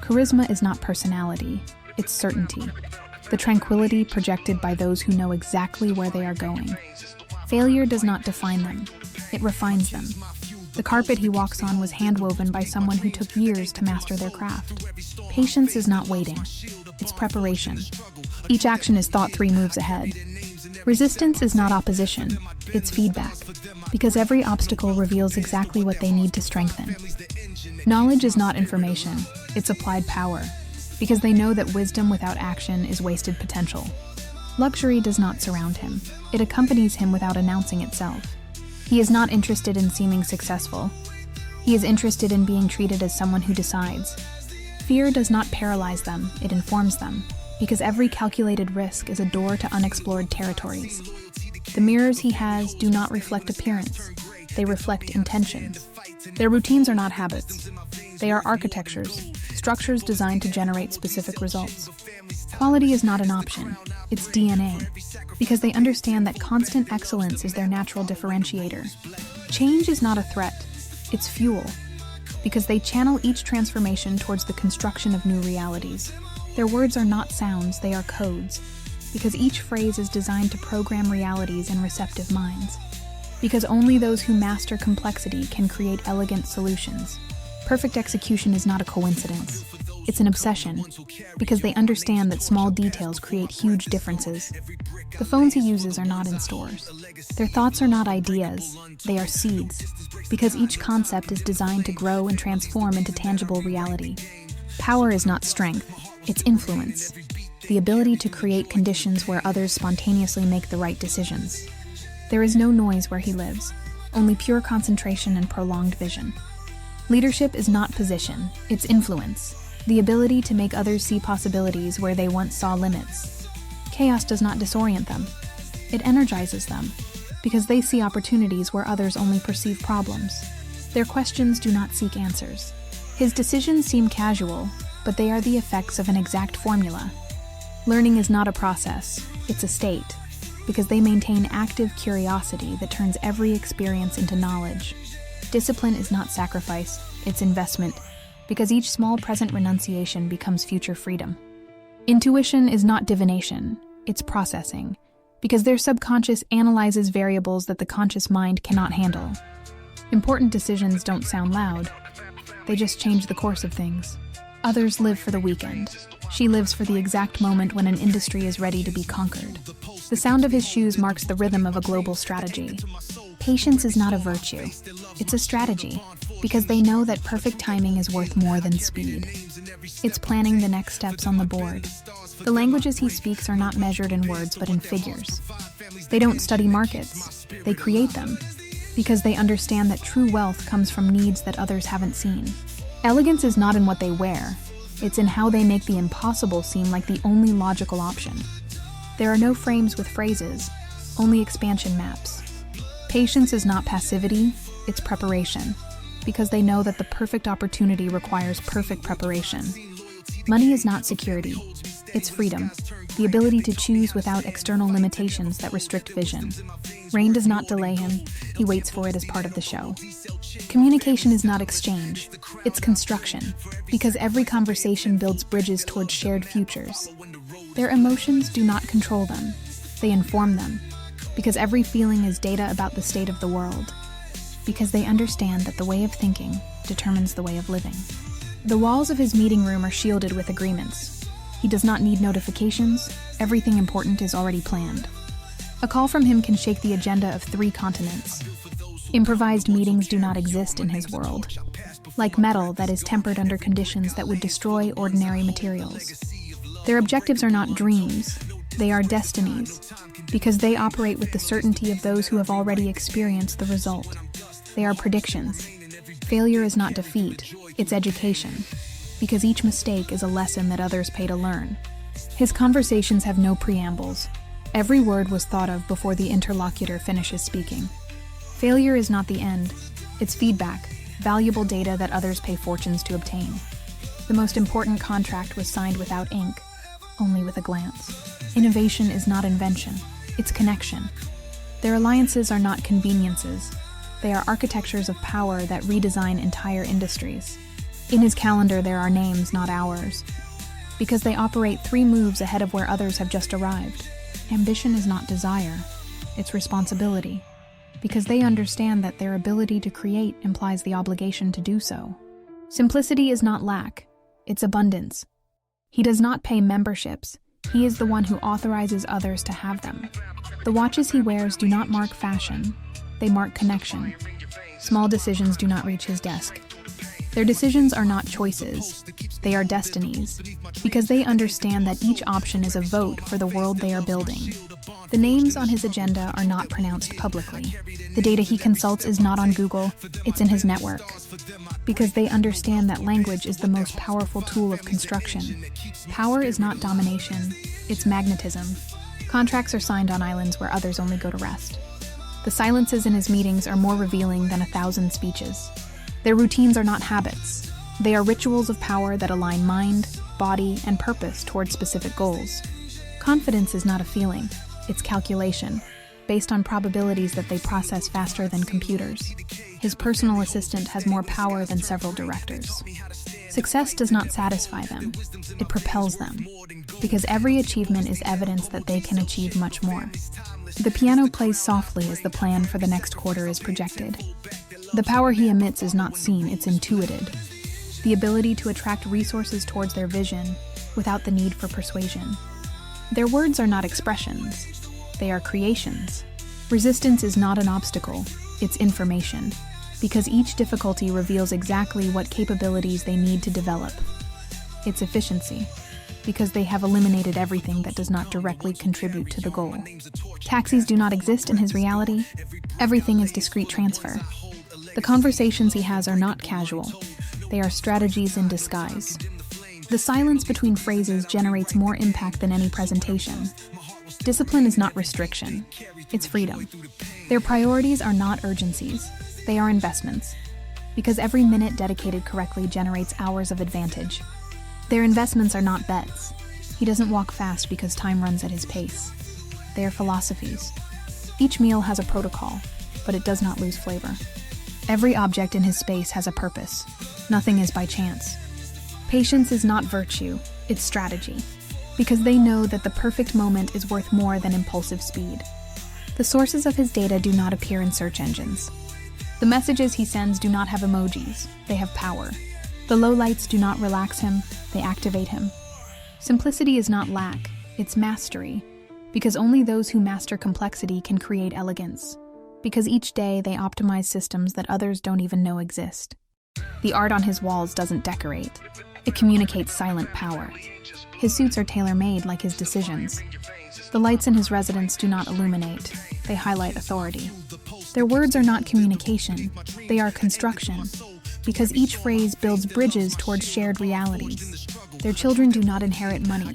Charisma is not personality, it's certainty. The tranquility projected by those who know exactly where they are going. Failure does not define them, it refines them. The carpet he walks on was handwoven by someone who took years to master their craft. Patience is not waiting, it's preparation. Each action is thought 3 moves ahead. Resistance is not opposition, it's feedback, because every obstacle reveals exactly what they need to strengthen. Knowledge is not information, it's applied power, because they know that wisdom without action is wasted potential. Luxury does not surround him, it accompanies him without announcing itself. He is not interested in seeming successful. He is interested in being treated as someone who decides. Fear does not paralyze them, it informs them, because every calculated risk is a door to unexplored territories. The mirrors he has do not reflect appearance, they reflect intention. Their routines are not habits. They are architectures, structures designed to generate specific results. Quality is not an option, it's DNA, because they understand that constant excellence is their natural differentiator. Change is not a threat, it's fuel, because they channel each transformation towards the construction of new realities. Their words are not sounds, they are codes, because each phrase is designed to program realities in receptive minds. Because only those who master complexity can create elegant solutions. Perfect execution is not a coincidence. It's an obsession, because they understand that small details create huge differences. The phones he uses are not in stores. Their thoughts are not ideas, they are seeds, because each concept is designed to grow and transform into tangible reality. Power is not strength, it's influence. The ability to create conditions where others spontaneously make the right decisions. There is no noise where he lives, only pure concentration and prolonged vision. Leadership is not position, it's influence, the ability to make others see possibilities where they once saw limits. Chaos does not disorient them, it energizes them, because they see opportunities where others only perceive problems. Their questions do not seek answers. His decisions seem casual, but they are the effects of an exact formula. Learning is not a process, it's a state, because they maintain active curiosity that turns every experience into knowledge. Discipline is not sacrifice, it's investment, because each small present renunciation becomes future freedom. Intuition is not divination, it's processing, because their subconscious analyzes variables that the conscious mind cannot handle. Important decisions don't sound loud, they just change the course of things. Others live for the weekend. She lives for the exact moment when an industry is ready to be conquered. The sound of his shoes marks the rhythm of a global strategy. Patience is not a virtue, it's a strategy, because they know that perfect timing is worth more than speed. It's planning the next steps on the board. The languages he speaks are not measured in words but in figures. They don't study markets, they create them, because they understand that true wealth comes from needs that others haven't seen. Elegance is not in what they wear, it's in how they make the impossible seem like the only logical option. There are no frames with phrases, only expansion maps. Patience is not passivity, it's preparation, because they know that the perfect opportunity requires perfect preparation. Money is not security, it's freedom, the ability to choose without external limitations that restrict vision. Rain does not delay him, he waits for it as part of the show. Communication is not exchange, it's construction, because every conversation builds bridges towards shared futures. Their emotions do not control them, they inform them, because every feeling is data about the state of the world, because they understand that the way of thinking determines the way of living. The walls of his meeting room are shielded with agreements. He does not need notifications, everything important is already planned. A call from him can shake the agenda of 3 continents. Improvised meetings do not exist in his world, like metal that is tempered under conditions that would destroy ordinary materials. Their objectives are not dreams, they are destinies, because they operate with the certainty of those who have already experienced the result. They are predictions. Failure is not defeat, it's education, because each mistake is a lesson that others pay to learn. His conversations have no preambles. Every word was thought of before the interlocutor finishes speaking. Failure is not the end, it's feedback, valuable data that others pay fortunes to obtain. The most important contract was signed without ink, only with a glance. Innovation is not invention, it's connection. Their alliances are not conveniences, they are architectures of power that redesign entire industries. In his calendar there are names, not hours, because they operate 3 moves ahead of where others have just arrived. Ambition is not desire, it's responsibility, because they understand that their ability to create implies the obligation to do so. Simplicity is not lack, it's abundance. He does not pay memberships, he is the one who authorizes others to have them. The watches he wears do not mark fashion, they mark connection. Small decisions do not reach his desk. Their decisions are not choices, they are destinies, because they understand that each option is a vote for the world they are building. The names on his agenda are not pronounced publicly. The data he consults is not on Google, it's in his network, because they understand that language is the most powerful tool of construction. Power is not domination, it's magnetism. Contracts are signed on islands where others only go to rest. The silences in his meetings are more revealing than 1,000 speeches. Their routines are not habits. They are rituals of power that align mind, body, and purpose toward specific goals. Confidence is not a feeling, it's calculation, based on probabilities that they process faster than computers. His personal assistant has more power than several directors. Success does not satisfy them, it propels them, because every achievement is evidence that they can achieve much more. The piano plays softly as the plan for the next quarter is projected. The power he emits is not seen, it's intuited. The ability to attract resources towards their vision without the need for persuasion. Their words are not expressions, they are creations. Resistance is not an obstacle, it's information, because each difficulty reveals exactly what capabilities they need to develop. It's efficiency, because they have eliminated everything that does not directly contribute to the goal. Taxis do not exist in his reality, everything is discrete transfer. The conversations he has are not casual, they are strategies in disguise. The silence between phrases generates more impact than any presentation. Discipline is not restriction, it's freedom. Their priorities are not urgencies, they are investments, because every minute dedicated correctly generates hours of advantage. Their investments are not bets. He doesn't walk fast because time runs at his pace. They are philosophies. Each meal has a protocol, but it does not lose flavor. Every object in his space has a purpose. Nothing is by chance. Patience is not virtue, it's strategy, because they know that the perfect moment is worth more than impulsive speed. The sources of his data do not appear in search engines. The messages he sends do not have emojis, they have power. The lowlights do not relax him, they activate him. Simplicity is not lack, it's mastery, because only those who master complexity can create elegance, because each day they optimize systems that others don't even know exist. The art on his walls doesn't decorate, it communicates silent power. His suits are tailor-made like his decisions. The lights in his residence do not illuminate, they highlight authority. Their words are not communication, they are construction, because each phrase builds bridges towards shared realities. Their children do not inherit money.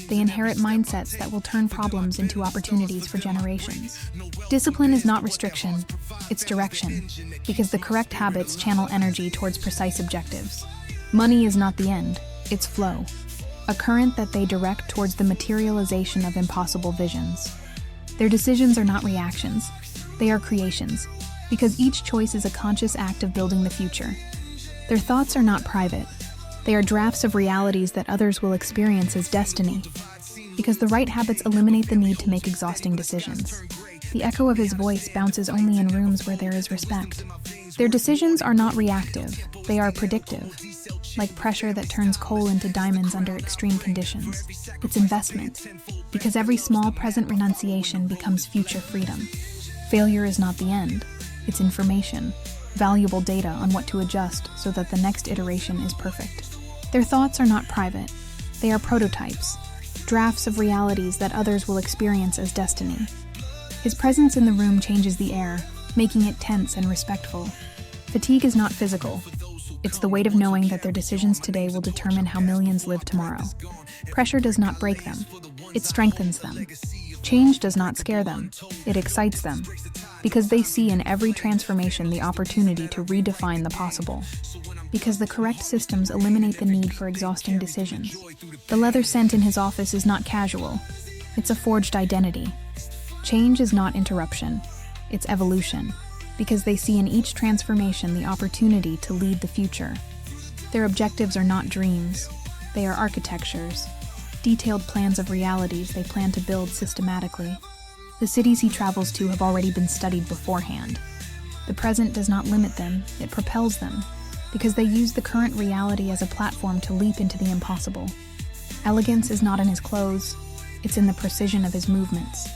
They inherit mindsets that will turn problems into opportunities for generations. Discipline is not restriction, it's direction, because the correct habits channel energy towards precise objectives. Money is not the end, it's flow, a current that they direct towards the materialization of impossible visions. Their decisions are not reactions, they are creations, because each choice is a conscious act of building the future. Their thoughts are not private. They are drafts of realities that others will experience as destiny, because the right habits eliminate the need to make exhausting decisions. The echo of his voice bounces only in rooms where there is respect. Their decisions are not reactive, they are predictive, like pressure that turns coal into diamonds under extreme conditions. It's investment, because every small present renunciation becomes future freedom. Failure is not the end, it's information, valuable data on what to adjust so that the next iteration is perfect. Their thoughts are not private, they are prototypes, drafts of realities that others will experience as destiny. His presence in the room changes the air, making it tense and respectful. Fatigue is not physical, it's the weight of knowing that their decisions today will determine how millions live tomorrow. Pressure does not break them, it strengthens them. Change does not scare them, it excites them, because they see in every transformation the opportunity to redefine the possible. Because the correct systems eliminate the need for exhausting decisions. The leather scent in his office is not casual, it's a forged identity. Change is not interruption, it's evolution, because they see in each transformation the opportunity to lead the future. Their objectives are not dreams. They are architectures, detailed plans of realities they plan to build systematically. The cities he travels to have already been studied beforehand. The present does not limit them, it propels them, because they use the current reality as a platform to leap into the impossible. Elegance is not in his clothes, it's in the precision of his movements.